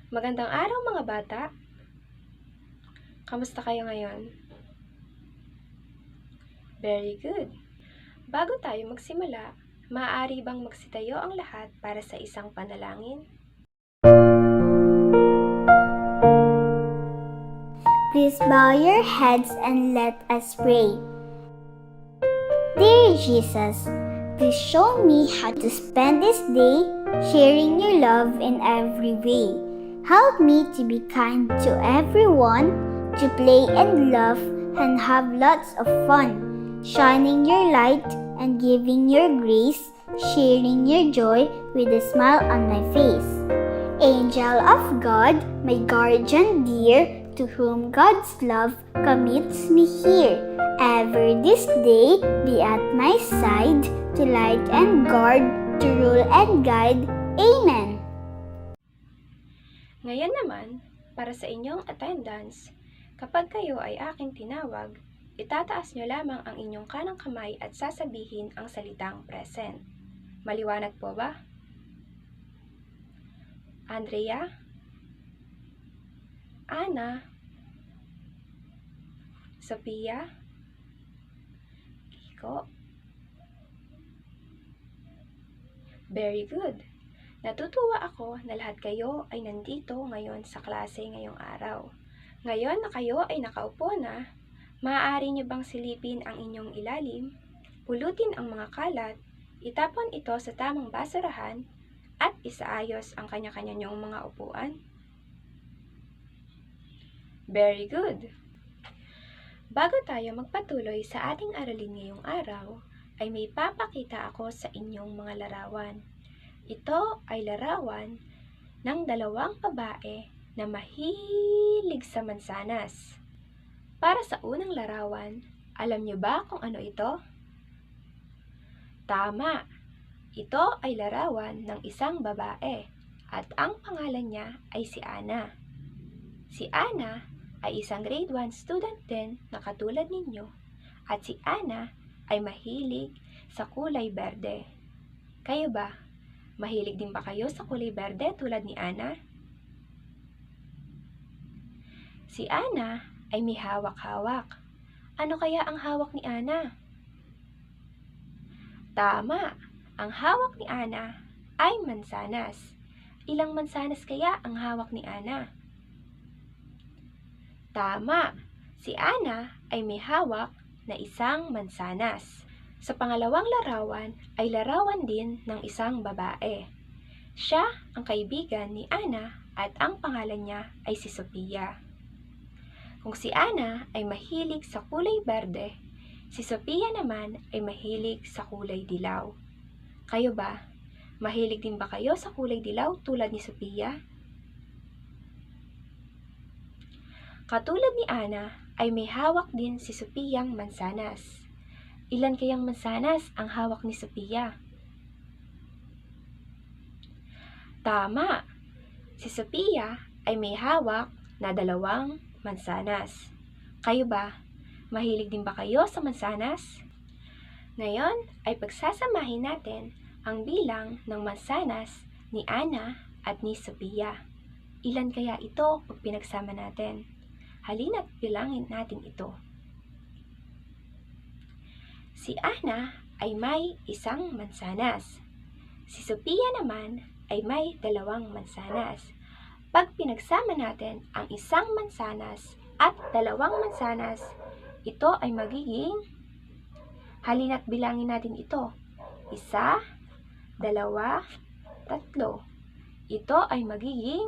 Magandang araw mga bata! Kamusta kayo ngayon? Very good! Bago tayo magsimula, maaari bang magsitayo ang lahat para sa isang panalangin? Please bow your heads and let us pray. Dear Jesus, please show me how to spend this day sharing your love in every way. Help me to be kind to everyone, to play and laugh and have lots of fun, shining your light and giving your grace, sharing your joy with a smile on my face. Angel of God, my guardian dear, to whom God's love commits me here. Ever this day be at my side, to light and guard, to rule and guide. Amen. Ngayon naman, para sa inyong attendance, kapag kayo ay aking tinawag, itataas nyo lamang ang inyong kanang kamay at sasabihin ang salitang present. Maliwanag po ba? Andrea? Ana? Sophia? Kiko? Very good! Natutuwa ako na lahat kayo ay nandito ngayon sa klase ngayong araw. Ngayon na kayo ay nakaupo na, maaari nyo bang silipin ang inyong ilalim, pulutin ang mga kalat, itapon ito sa tamang basurahan, at isaayos ang kanya-kanya nyong mga upuan? Very good! Bago tayo magpatuloy sa ating aralin ngayong araw, ay may papakita ako sa inyong mga larawan. Ito ay larawan ng dalawang babae na mahilig sa mansanas. Para sa unang larawan, alam niyo ba kung ano ito? Tama! Ito ay larawan ng isang babae at ang pangalan niya ay si Ana. Si Ana ay isang grade 1 student din na katulad ninyo at si Ana ay mahilig sa kulay berde. Kayo ba? Mahilig din ba kayo sa kulay berde tulad ni Ana? Si Ana ay may hawak-hawak. Ano kaya ang hawak ni Ana? Tama! Ang hawak ni Ana ay mansanas. Ilang mansanas kaya ang hawak ni Ana? Tama! Si Ana ay may hawak na isang mansanas. Sa pangalawang larawan ay larawan din ng isang babae. Siya ang kaibigan ni Ana at ang pangalan niya ay si Sophia. Kung si Ana ay mahilig sa kulay berde, si Sophia naman ay mahilig sa kulay dilaw. Kayo ba? Mahilig din ba kayo sa kulay dilaw tulad ni Sophia? Katulad ni Ana ay may hawak din si Sophia-ang mansanas. Ilan kayang mansanas ang hawak ni Sophia? Tama! Si Sophia ay may hawak na 2 mansanas. Kayo ba? Mahilig din ba kayo sa mansanas? Ngayon ay pagsasamahin natin ang bilang ng mansanas ni Ana at ni Sophia. Ilan kaya ito pag pinagsama natin? Halina't bilangin natin ito. Si Ana ay may 1 mansanas. Si Sophia naman ay may 2 mansanas. Pag pinagsama natin ang 1 mansanas at 2 mansanas, ito ay magiging, halina't bilangin natin ito. 1, 2, 3. Ito ay magiging,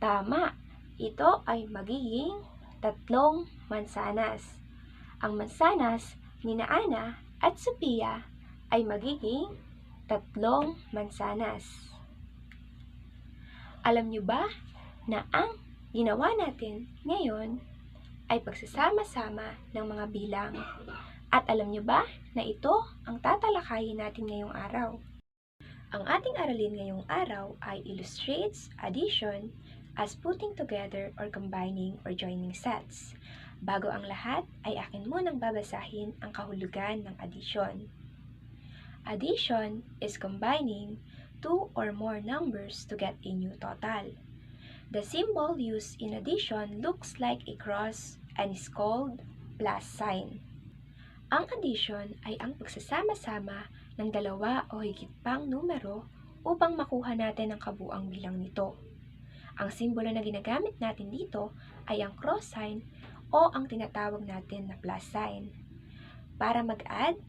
tama, ito ay magiging 3 mansanas. Ang mansanas ni Ana at Sophia ay magiging 3 mansanas. Alam niyo ba na ang ginawa natin ngayon ay pagsasama-sama ng mga bilang? At alam niyo ba na ito ang tatalakayin natin ngayong araw? Ang ating aralin ngayong araw ay illustrates addition as putting together or combining or joining sets. Bago ang lahat, ay akin munang babasahin ang kahulugan ng addition. Addition is combining 2 or more numbers to get a new total. The symbol used in addition looks like a cross and is called plus sign. Ang addition ay ang pagsasama-sama ng dalawa o higit pang numero upang makuha natin ang kabuang bilang nito. Ang simbolo na ginagamit natin dito ay ang cross sign o ang tinatawag natin na plus sign. Para mag-add,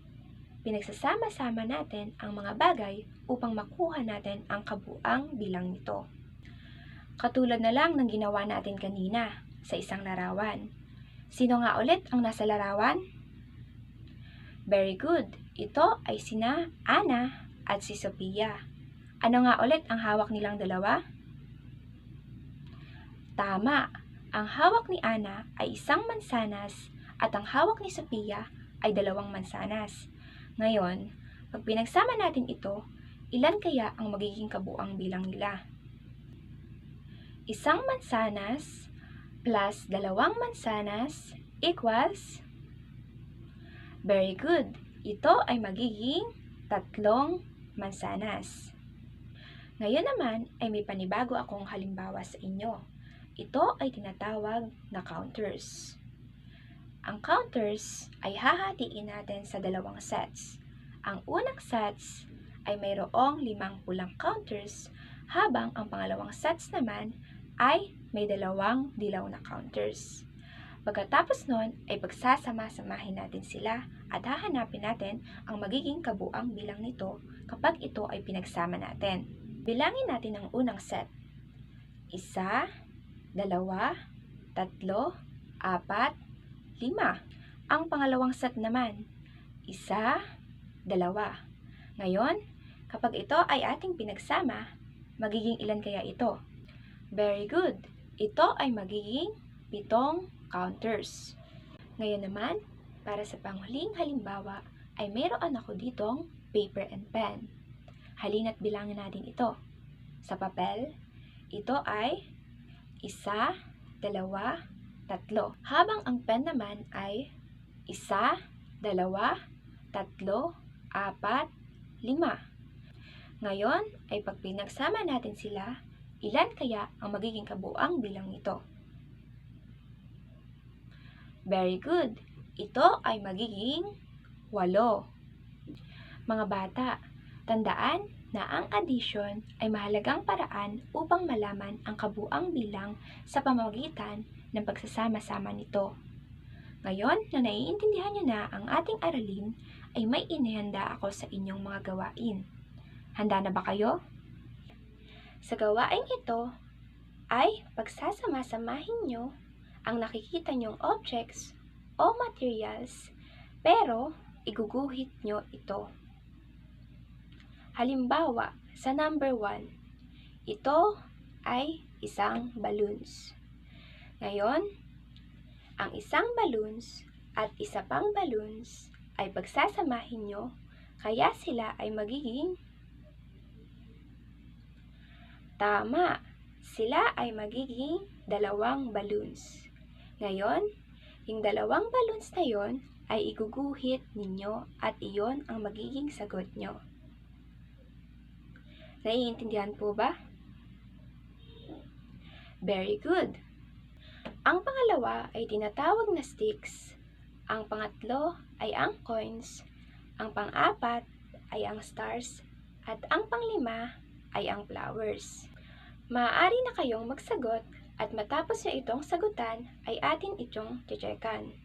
pinagsasama-sama natin ang mga bagay upang makuha natin ang kabuang bilang nito. Katulad na lang ng ginawa natin kanina sa isang larawan. Sino nga ulit ang nasa larawan? Very good. Ito ay sina Ana at si Sophia. Ano nga ulit ang hawak nilang dalawa? Tama. Ang hawak ni Ana ay isang mansanas at ang hawak ni Sophia ay 2 mansanas. Ngayon, pag pinagsama natin ito, ilan kaya ang magiging kabuang bilang nila? Isang mansanas plus 2 mansanas equals? Very good. Ito ay magiging 3 mansanas. Ngayon naman ay may panibago akong halimbawa sa inyo. Ito ay tinatawag na counters. Ang counters ay hahatiin natin sa 2 sets. Ang unang sets ay mayroong 5 pulang counters, habang ang pangalawang sets naman ay may 2 dilaw na counters. Pagkatapos nun ay pagsasama-samahin natin sila at hahanapin natin ang magiging kabuang bilang nito kapag ito ay pinagsama natin. Bilangin natin ang unang set. 1, 2, 3, 4, 5. Ang pangalawang set naman, 1, 2. Ngayon, kapag ito ay ating pinagsama, magiging ilan kaya ito? Very good. Ito ay magiging 7 counters. Ngayon naman, para sa panghuling halimbawa, ay mayroon ako ditong paper and pen. Halina't bilangin natin ito. Sa papel, ito ay 1, 2, 3. Habang ang pen naman ay 1, 2, 3, 4, 5. Ngayon ay pag pinagsama natin sila, ilan kaya ang magiging kabuang bilang nito? Very good. Ito ay magiging 8. Mga bata, tandaan na ang addition ay mahalagang paraan upang malaman ang kabuang bilang sa pamamagitan ng pagsasama-sama nito. Ngayon na naiintindihan niyo na ang ating aralin, ay may inihanda ako sa inyong mga gawain. Handa na ba kayo? Sa gawaing ito ay pagsasama-samahin nyo ang nakikita nyong objects o materials, pero iguguhit nyo ito. Halimbawa, sa number 1, ito ay isang balloons. Ngayon, ang isang balloons at isa pang balloons ay pagsasamahin nyo, kaya sila ay magiging tama. Sila ay magiging 2 balloons. Ngayon, yung 2 balloons na yon ay iguguhit ninyo at iyon ang magiging sagot nyo. Naiintindihan po ba? Very good. Ang pangalawa ay tinatawag na sticks. Ang pangatlo ay ang coins. Ang pang-apat ay ang stars. At ang pang-5 ay ang flowers. Maaari na kayong magsagot at matapos nyo itong sagutan ay atin itong checkan.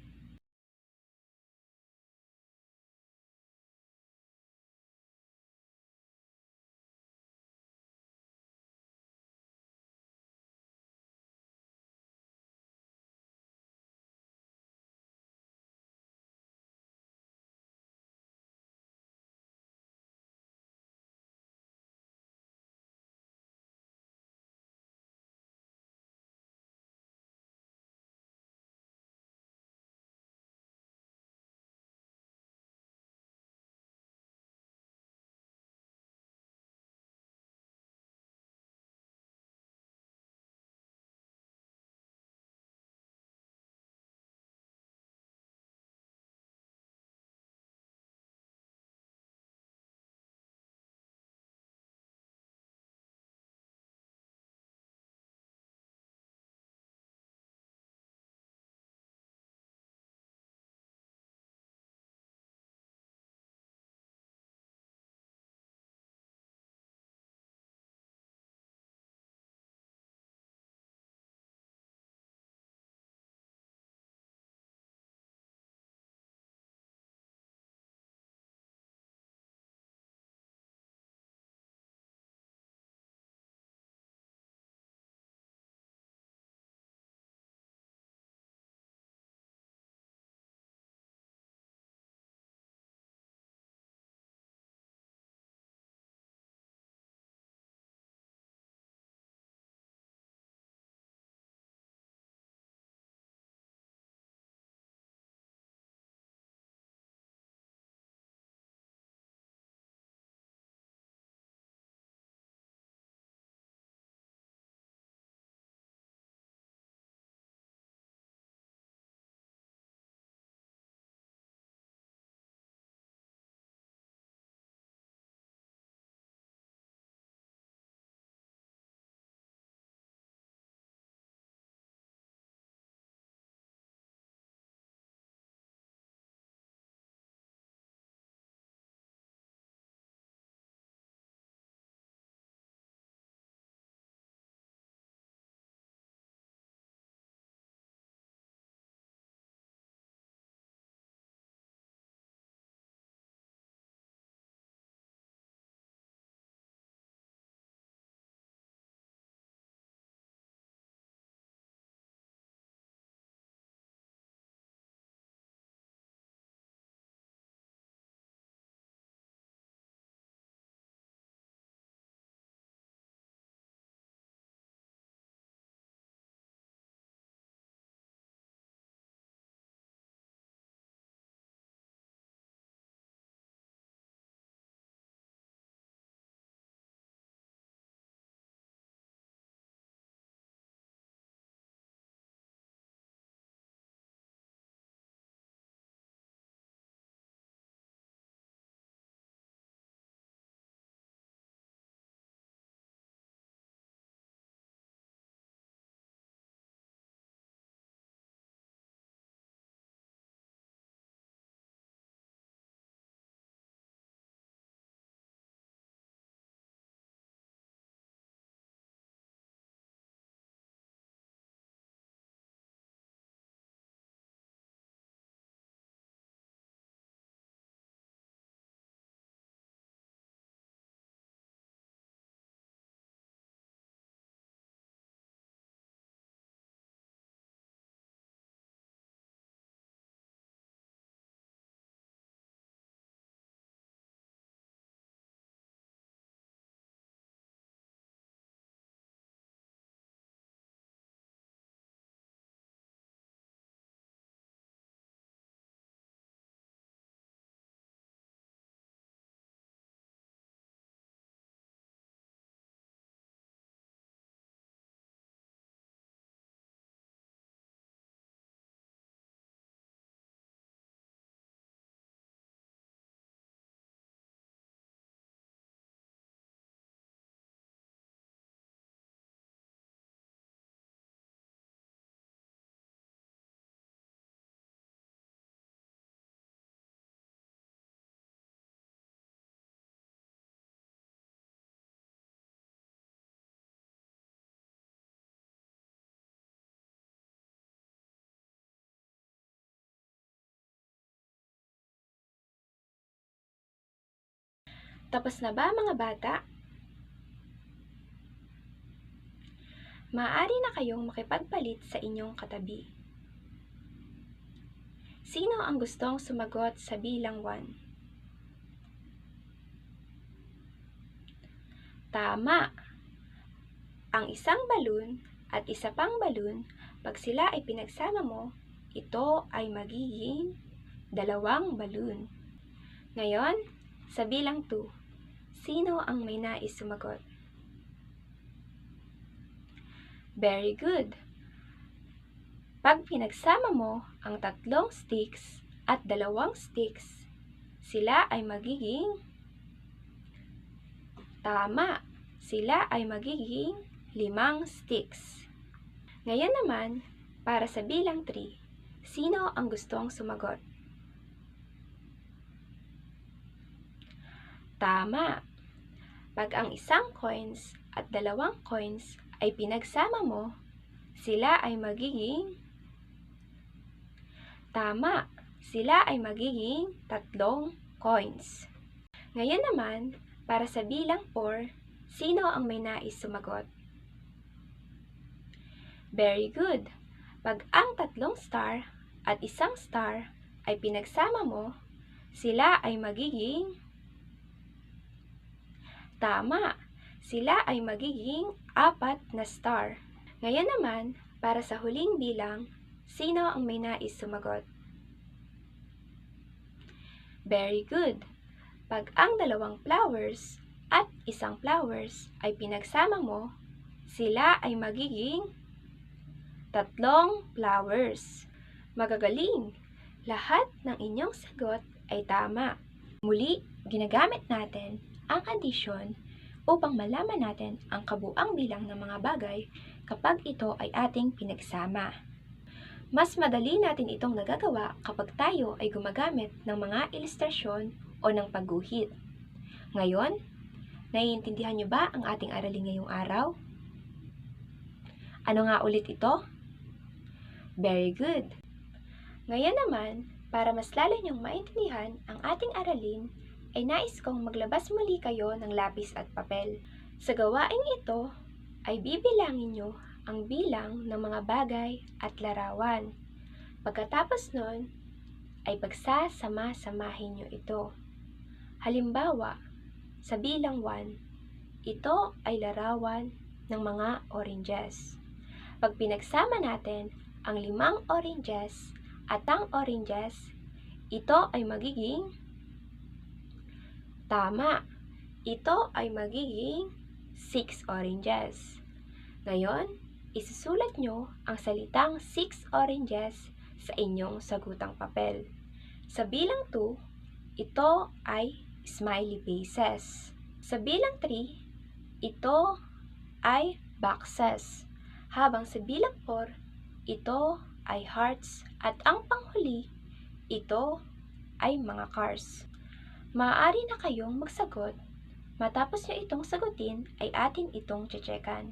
Tapos na ba mga bata? Maaari na kayong makipagpalit sa inyong katabi. Sino ang gustong sumagot sa bilang 1? Tama! Ang isang balon at isa pang balon, pag sila ay pinagsama mo, ito ay magiging 2 balon. Ngayon, sa bilang 2, sino ang may nais sumagot? Very good! Pag pinagsama mo ang 3 sticks at 2 sticks, sila ay magiging tama! Sila ay magiging 5 sticks. Ngayon naman, para sa bilang 3, sino ang gustong sumagot? Tama! Pag ang isang coins at 2 coins ay pinagsama mo, sila ay magiging tama! Sila ay magiging 3 coins. Ngayon naman, para sa bilang 4, sino ang may nais sumagot? Very good! Pag ang 3 star at 1 star ay pinagsama mo, sila ay magiging tama! Sila ay magiging 4 na star. Ngayon naman, para sa huling bilang, sino ang may nais sumagot? Very good! Pag ang 2 flowers at 1 flowers ay pinagsama mo, sila ay magiging 3 flowers. Magagaling! Lahat ng inyong sagot ay tama. Muli, ginagamit natin ang addition upang malaman natin ang kabuang bilang ng mga bagay kapag ito ay ating pinagsama. Mas madali natin itong nagagawa kapag tayo ay gumagamit ng mga ilustrasyon o ng pagguhit. Ngayon, naiintindihan niyo ba ang ating aralin ngayong araw? Ano nga ulit ito? Very good! Ngayon naman, para mas lalo niyong maintindihan ang ating aralin, ay nais kong maglabas muli kayo ng lapis at papel. Sa gawaing ito, ay bibilangin niyo ang bilang ng mga bagay at larawan. Pagkatapos nun, ay pagsasama-samahin niyo ito. Halimbawa, sa bilang 1, ito ay larawan ng mga oranges. Pag pinagsama natin ang 5 oranges at ang oranges, ito ay magiging tama! Ito ay magiging 6 oranges. Ngayon, isusulat nyo ang salitang 6 oranges sa inyong sagutang papel. Sa bilang 2, ito ay smiley faces. Sa bilang 3, ito ay boxes. Habang sa bilang 4, ito ay hearts. At ang panghuli, ito ay mga cars. Maaari na kayong magsagot. Matapos nyo itong sagutin, ay atin itong tsetsekan.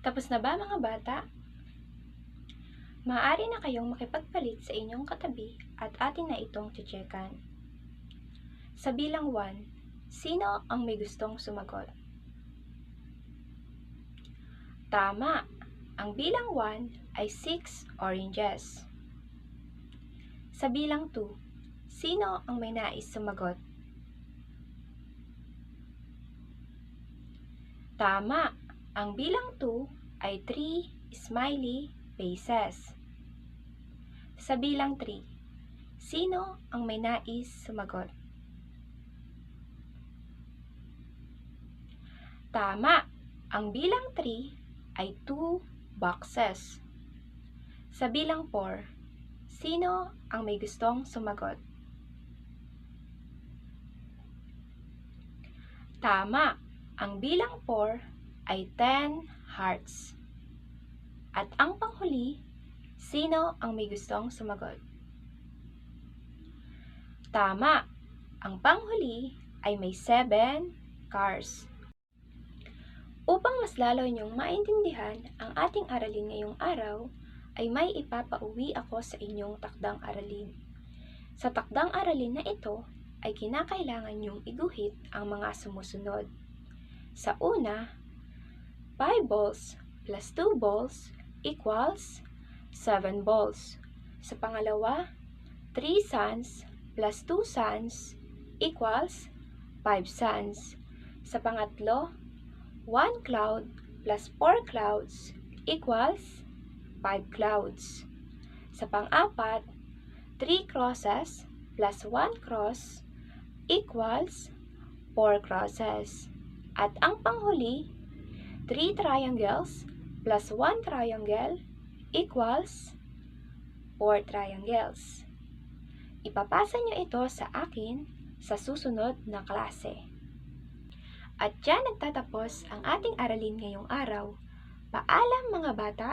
Tapos na ba mga bata? Maaari na kayong makipagpalit sa inyong katabi at atin na itong titsekan. Sa bilang 1, sino ang may gustong sumagot? Tama! Ang bilang 1 ay 6 oranges. Sa bilang 2, sino ang may nais sumagot? Tama! Ang bilang 2 ay 3 smiley faces. Sa bilang 3, sino ang may nais sumagot? Tama! Ang bilang 3 ay 2 boxes. Sa bilang 4, sino ang may gustong sumagot? Tama! Ang bilang 4 ay 10 hearts. At ang panghuli, sino ang may gustong sumagot? Tama! Ang panghuli ay may 7 cars. Upang mas lalo niyong maintindihan ang ating aralin ngayong araw, ay may ipapauwi ako sa inyong takdang aralin. Sa takdang aralin na ito, ay kinakailangan niyong iguhit ang mga sumusunod. Sa una, 5 balls plus 2 balls equals 7 balls. Sa pangalawa, 3 suns plus 2 suns equals 5 suns. Sa pangatlo, 1 cloud plus 4 clouds equals 5 clouds. Sa pang-apat, 3 crosses plus 1 cross equals 4 crosses. At ang panghuli, 3 triangles plus 1 triangle equals 4 triangles. Ipapasa niyo ito sa akin sa susunod na klase. At dyan nagtatapos ang ating aralin ngayong araw. Paalam mga bata!